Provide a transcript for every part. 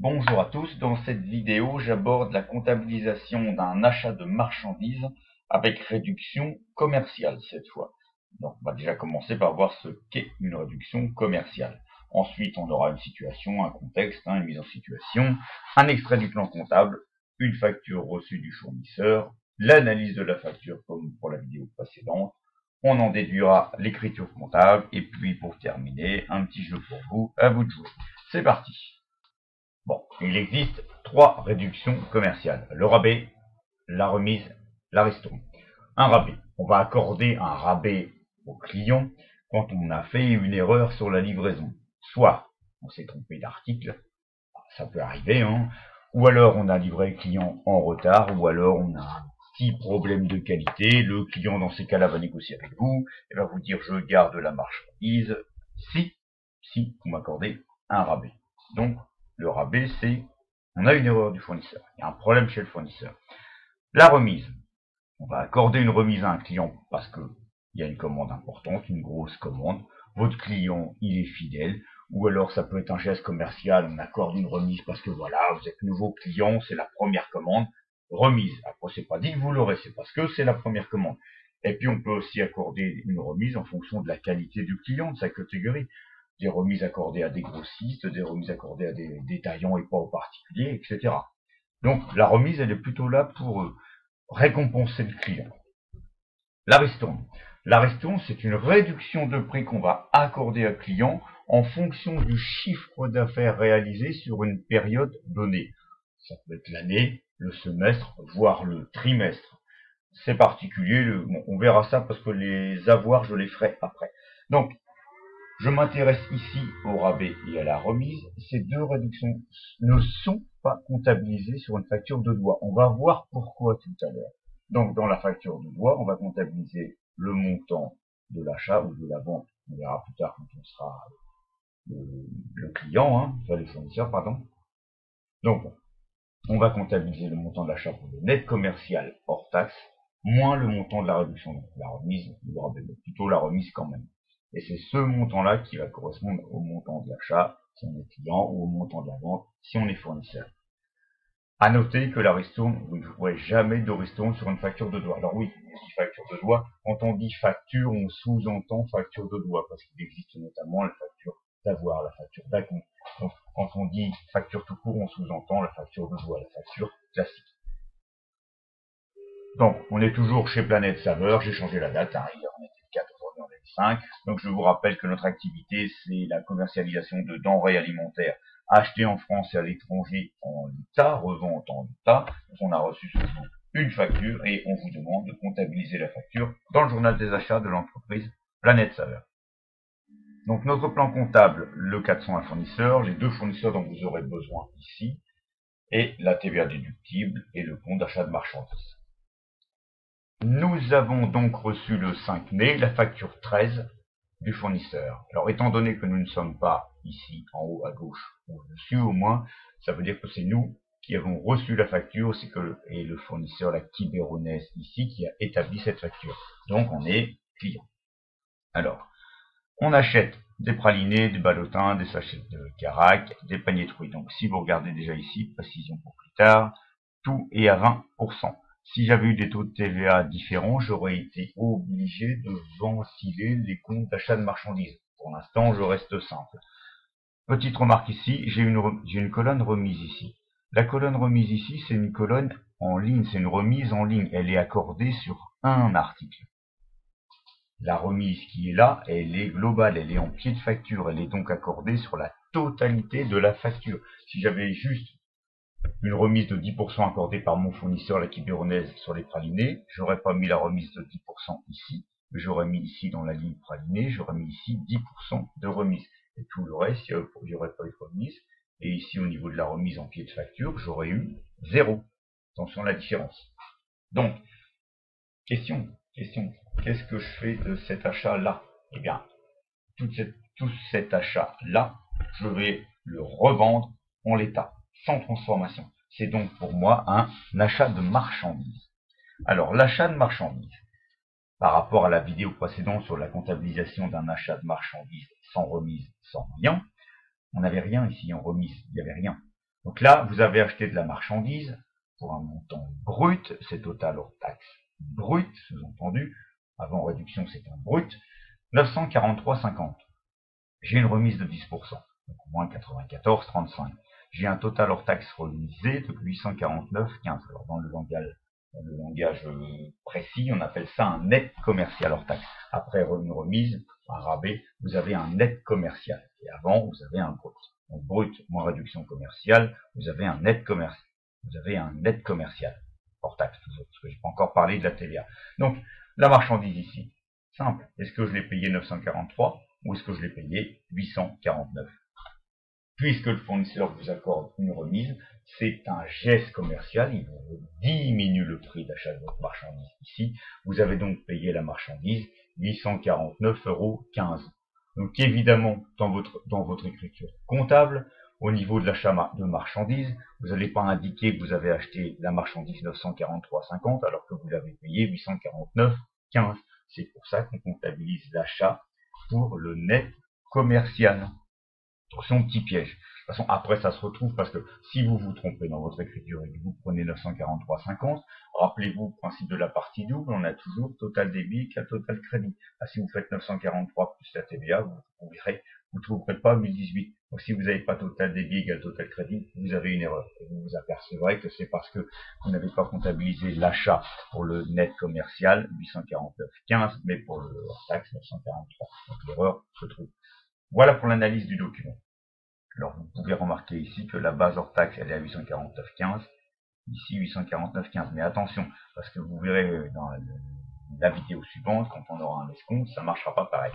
Bonjour à tous, dans cette vidéo j'aborde la comptabilisation d'un achat de marchandises avec réduction commerciale cette fois. Donc on va déjà commencer par voir ce qu'est une réduction commerciale. Ensuite on aura une situation, un contexte, une mise en situation, un extrait du plan comptable, une facture reçue du fournisseur, l'analyse de la facture comme pour la vidéo précédente. On en déduira l'écriture comptable et puis pour terminer, un petit jeu pour vous, à vous de jouer. C'est parti. Bon, il existe 3 réductions commerciales. Le rabais, la remise, la ristourne. Un rabais. On va accorder un rabais au client quand on a fait une erreur sur la livraison. Soit on s'est trompé d'article, ça peut arriver, ou alors on a livré le client en retard, ou alors on a un petit problème de qualité. Le client dans ces cas-là va négocier avec vous et va vous dire je garde la marchandise si vous m'accordez un rabais. Donc le rabais, c'est on a une erreur du fournisseur, il y a un problème chez le fournisseur. La remise, on va accorder une remise à un client parce que il y a une commande importante, une grosse commande. Votre client, il est fidèle, ou alors ça peut être un geste commercial, on accorde une remise parce que voilà, vous êtes nouveau client, c'est la première commande, remise. Après, c'est pas dit que vous l'aurez, c'est parce que c'est la première commande. Et puis on peut aussi accorder une remise en fonction de la qualité du client, de sa catégorie. Des remises accordées à des grossistes, des remises accordées à des détaillants et pas aux particuliers, etc. Donc la remise, elle est plutôt là pour récompenser le client. La ristourne. La ristourne, c'est une réduction de prix qu'on va accorder à client en fonction du chiffre d'affaires réalisé sur une période donnée. Ça peut être l'année, le semestre, voire le trimestre. C'est particulier, bon, on verra ça parce que les avoirs, je les ferai après. Donc, je m'intéresse ici au rabais et à la remise. Ces deux réductions ne sont pas comptabilisées sur une facture de doigt. On va voir pourquoi tout à l'heure. Donc, dans la facture de doigt, on va comptabiliser le montant de l'achat ou de la vente. On verra plus tard quand on sera le client, le fournisseur, pardon. Donc, on va comptabiliser le montant de l'achat pour le net commercial hors taxe, moins le montant de la réduction, donc la remise, le rabais, plutôt la remise quand même. Et c'est ce montant-là qui va correspondre au montant de l'achat si on est client ou au montant de la vente si on est fournisseur. À noter que la ristourne, vous ne trouverez jamais de ristourne sur une facture de doigt. Alors oui, on dit facture de doigt. Quand on dit facture, on sous-entend facture de doigt parce qu'il existe notamment la facture d'avoir, la facture d'acompte. Donc quand on dit facture tout court, on sous-entend la facture de doigt, la facture classique. Donc, on est toujours chez Planète Saveur, j'ai changé la date, hier on était le 4, aujourd'hui on est le 5. Donc je vous rappelle que notre activité, c'est la commercialisation de denrées alimentaires achetées en France et à l'étranger en l'état, revente en l'état. Donc on a reçu ce jour une facture et on vous demande de comptabiliser la facture dans le journal des achats de l'entreprise Planète Saveur. Donc notre plan comptable, le 401 fournisseurs, les deux fournisseurs dont vous aurez besoin ici, et la TVA déductible et le compte d'achat de marchandises. Nous avons donc reçu le 5 mai la facture 13 du fournisseur. Alors étant donné que nous ne sommes pas ici en haut à gauche ou au-dessus au moins, ça veut dire que c'est nous qui avons reçu la facture, et le fournisseur, la Quiberonnaise ici, qui a établi cette facture. Donc on est client. Alors, on achète des pralinés, des ballotins, des sachets de carac, des paniers de fruits. Donc si vous regardez déjà ici, précision pour plus tard, tout est à 20%. Si j'avais eu des taux de TVA différents, j'aurais été obligé de ventiler les comptes d'achat de marchandises. Pour l'instant, je reste simple. Petite remarque ici, j'ai une colonne remise ici. La colonne remise ici, c'est une colonne en ligne, c'est une remise en ligne. Elle est accordée sur un article. La remise qui est là, elle est globale, elle est en pied de facture, elle est donc accordée sur la totalité de la facture. Si j'avais juste une remise de 10% accordée par mon fournisseur, la Quiberonnaise, sur les pralinés, j'aurais pas mis la remise de 10% ici, mais j'aurais mis ici dans la ligne pralinée, j'aurais mis ici 10% de remise. Et tout le reste, il n'y aurait pas eu de remise. Et ici, au niveau de la remise en pied de facture, j'aurais eu 0. Attention à la différence. Donc, question, qu'est-ce que je fais de cet achat-là? Eh bien, tout cet achat-là, je vais le revendre en l'état, sans transformation. C'est donc pour moi un achat de marchandises. Alors, l'achat de marchandises, par rapport à la vidéo précédente sur la comptabilisation d'un achat de marchandises sans remise, sans rien, on n'avait rien ici en remise, il n'y avait rien. Donc là, vous avez acheté de la marchandise pour un montant brut, c'est total hors taxe brut, sous-entendu, avant réduction c'est un brut, 943,50. J'ai une remise de 10%, donc moins 94,35. J'ai un total hors taxe remisé de 849,15. Alors dans le langage précis, on appelle ça un net commercial hors taxe. Après une remise, un rabais, vous avez un net commercial. Et avant, vous avez un brut. Donc brut moins réduction commerciale, vous avez un net commercial. Vous avez un net commercial hors taxe toujours, parce que j'ai pas encore parlé de la TVA. Donc la marchandise ici, simple. Est-ce que je l'ai payé 943 ou est-ce que je l'ai payé 849? Puisque le fournisseur vous accorde une remise, c'est un geste commercial, il vous diminue le prix d'achat de votre marchandise ici. Vous avez donc payé la marchandise 849,15 €. Donc évidemment, dans votre écriture comptable, au niveau de l'achat de marchandises, vous n'allez pas indiquer que vous avez acheté la marchandise 943,50 alors que vous l'avez payé 849,15. C'est pour ça qu'on comptabilise l'achat pour le net commercial. Attention, petit piège. De toute façon, après, ça se retrouve parce que si vous vous trompez dans votre écriture et que vous prenez 943,50, rappelez-vous le principe de la partie double, on a toujours total débit qu'à total crédit. Si vous faites 943 plus la TVA, vous ne trouverez pas 1018. Donc si vous n'avez pas total débit égale total crédit, vous avez une erreur. Et vous vous apercevrez que c'est parce que vous n'avez pas comptabilisé l'achat pour le net commercial, 849,15, mais pour le hors taxe, 943. Donc l'erreur se trouve. Voilà pour l'analyse du document. Alors vous pouvez remarquer ici que la base hors taxe elle est à 849,15, ici 849,15. Mais attention, parce que vous verrez dans la vidéo suivante, quand on aura un escompte, ça ne marchera pas pareil.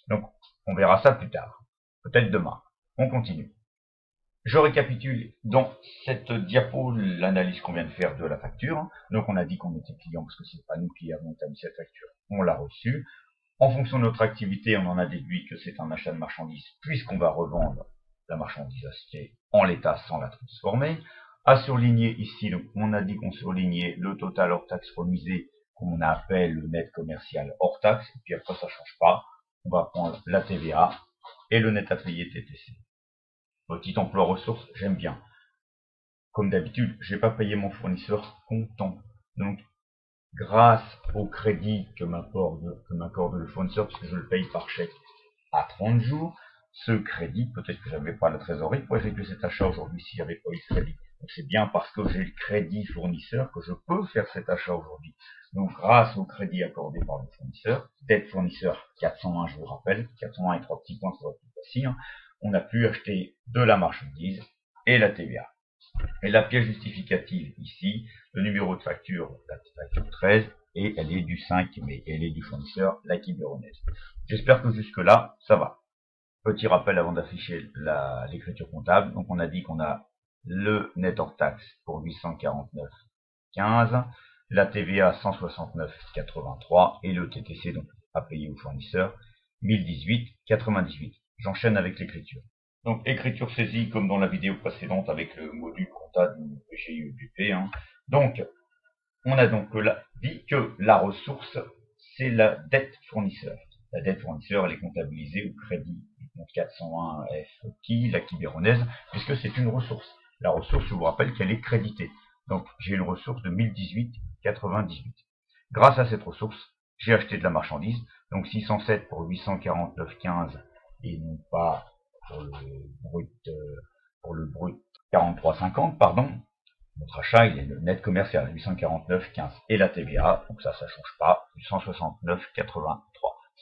Donc on verra ça plus tard, peut-être demain. On continue. Je récapitule dans cette diapo l'analyse qu'on vient de faire de la facture. Donc on a dit qu'on était client parce que c'est pas nous qui avons établi cette facture, on l'a reçue. En fonction de notre activité, on en a déduit que c'est un achat de marchandise puisqu'on va revendre la marchandise achetée en l'état sans la transformer. À surligner ici, donc on a dit qu'on surlignait le total hors taxe remisé qu'on appelle le net commercial hors taxe. Et puis après, ça change pas. On va prendre la TVA et le net à payer TTC. Petit emploi ressources, j'aime bien. Comme d'habitude, je n'ai pas payé mon fournisseur comptant. Donc, grâce au crédit que m'accorde le fournisseur, puisque je le paye par chèque à 30 jours, ce crédit, peut-être que j'avais pas la trésorerie pour effectuer cet achat aujourd'hui s'il n'y avait pas eu ce crédit. Donc c'est bien parce que j'ai le crédit fournisseur que je peux faire cet achat aujourd'hui. Donc grâce au crédit accordé par le fournisseur, dette fournisseur 401, je vous rappelle, 401 et 3 petits points, ça va être plus facile, on a pu acheter de la marchandise et la TVA. Et la pièce justificative ici, le numéro de facture, la facture 13, et elle est du 5 mai, elle est du fournisseur, la Quiberonnaise. J'espère que jusque là, ça va. Petit rappel avant d'afficher l'écriture comptable. Donc on a dit qu'on a le net hors taxe pour 849,15, la TVA 169,83 et le TTC donc à payer au fournisseur 1018,98. J'enchaîne avec l'écriture. Donc écriture saisie comme dans la vidéo précédente avec le module comptable du PGI-UBP. Donc on a donc dit que la ressource c'est la dette fournisseur. La dette fournisseur elle est comptabilisée au crédit du compte 401F qui, la Quiberonnaise, puisque c'est une ressource. La ressource, je vous rappelle qu'elle est créditée. Donc j'ai une ressource de 1018,98. Grâce à cette ressource, j'ai acheté de la marchandise, donc 607 pour 849,15 et non pas pour le brut 43,50, pardon. Notre achat, il est le net commercial, 849,15. Et la TVA, donc ça change pas, 169,83.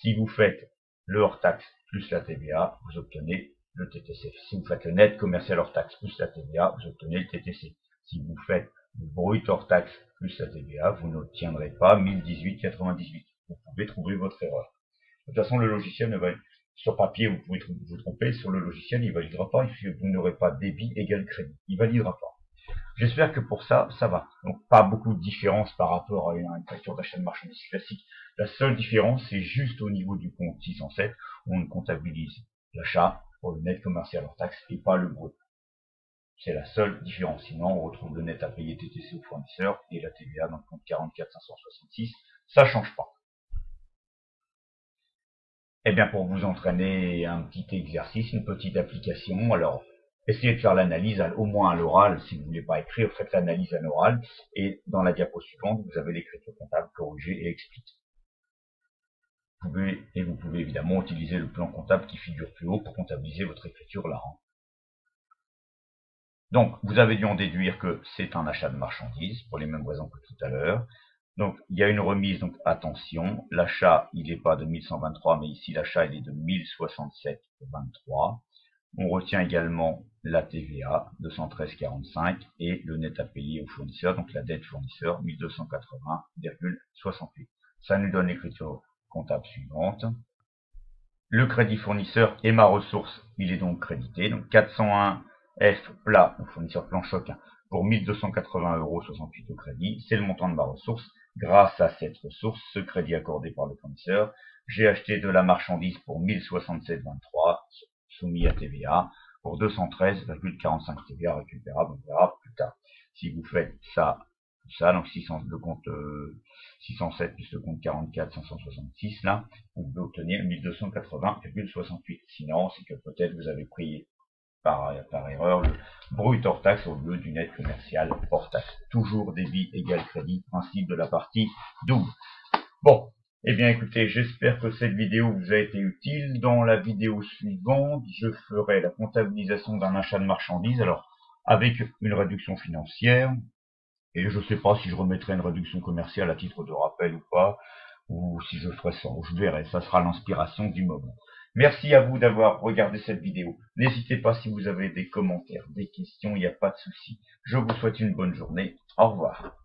Si vous faites le hors taxe plus la TVA, vous obtenez le TTC. Si vous faites le net commercial hors taxe plus la TVA, vous obtenez le TTC. Si vous faites le brut hors taxe plus la TVA, vous n'obtiendrez pas 1018,98. Vous pouvez trouver votre erreur. De toute façon, le logiciel ne va, sur papier, vous pouvez vous tromper, sur le logiciel, il ne validera pas, vous n'aurez pas débit égal crédit. Il ne validera pas. J'espère que pour ça, ça va. Donc pas beaucoup de différence par rapport à une facture d'achat de marchandises classique. La seule différence, c'est juste au niveau du compte 607, où on comptabilise l'achat pour le net commercial hors taxe et pas le brut. C'est la seule différence. Sinon, on retrouve le net à payer TTC au fournisseur et la TVA dans le compte 44 566. Ça change pas. Eh bien, pour vous entraîner, un petit exercice, une petite application. Alors, essayez de faire l'analyse au moins à l'oral. Si vous ne voulez pas écrire, faites l'analyse à l'oral. Et dans la diapo suivante, vous avez l'écriture comptable corrigée et expliquée. Vous pouvez évidemment utiliser le plan comptable qui figure plus haut pour comptabiliser votre écriture là. Donc, vous avez dû en déduire que c'est un achat de marchandises, pour les mêmes raisons que tout à l'heure. Donc, il y a une remise, donc attention, l'achat, il n'est pas de 1123, mais ici, l'achat, il est de 1067,23. On retient également la TVA, 213,45, et le net à payer au fournisseur, donc la dette fournisseur, 1280,68. Ça nous donne l'écriture comptable suivante. Le crédit fournisseur et ma ressource, il est donc crédité, donc 401 F plat, donc fournisseur plan choc, pour 1280,68 € au crédit, c'est le montant de ma ressource. Grâce à cette ressource, ce crédit accordé par le fournisseur, j'ai acheté de la marchandise pour 1067,23, soumis à TVA, pour 213,45 TVA récupérable, on verra plus tard. Si vous faites ça, donc 600, le compte 607 plus le compte 44, 566, là, vous pouvez obtenir 1280,68. Sinon, c'est que peut-être vous avez pris par erreur le brut hors taxe au lieu du net commercial hors taxe. Toujours débit égale crédit, principe de la partie double. Bon, eh bien écoutez, j'espère que cette vidéo vous a été utile. Dans la vidéo suivante, je ferai la comptabilisation d'un achat de marchandises, alors avec une réduction financière. Et je ne sais pas si je remettrai une réduction commerciale à titre de rappel ou pas, ou si je ferai ça, je verrai, ça sera l'inspiration du moment. Merci à vous d'avoir regardé cette vidéo. N'hésitez pas si vous avez des commentaires, des questions, il n'y a pas de souci. Je vous souhaite une bonne journée. Au revoir.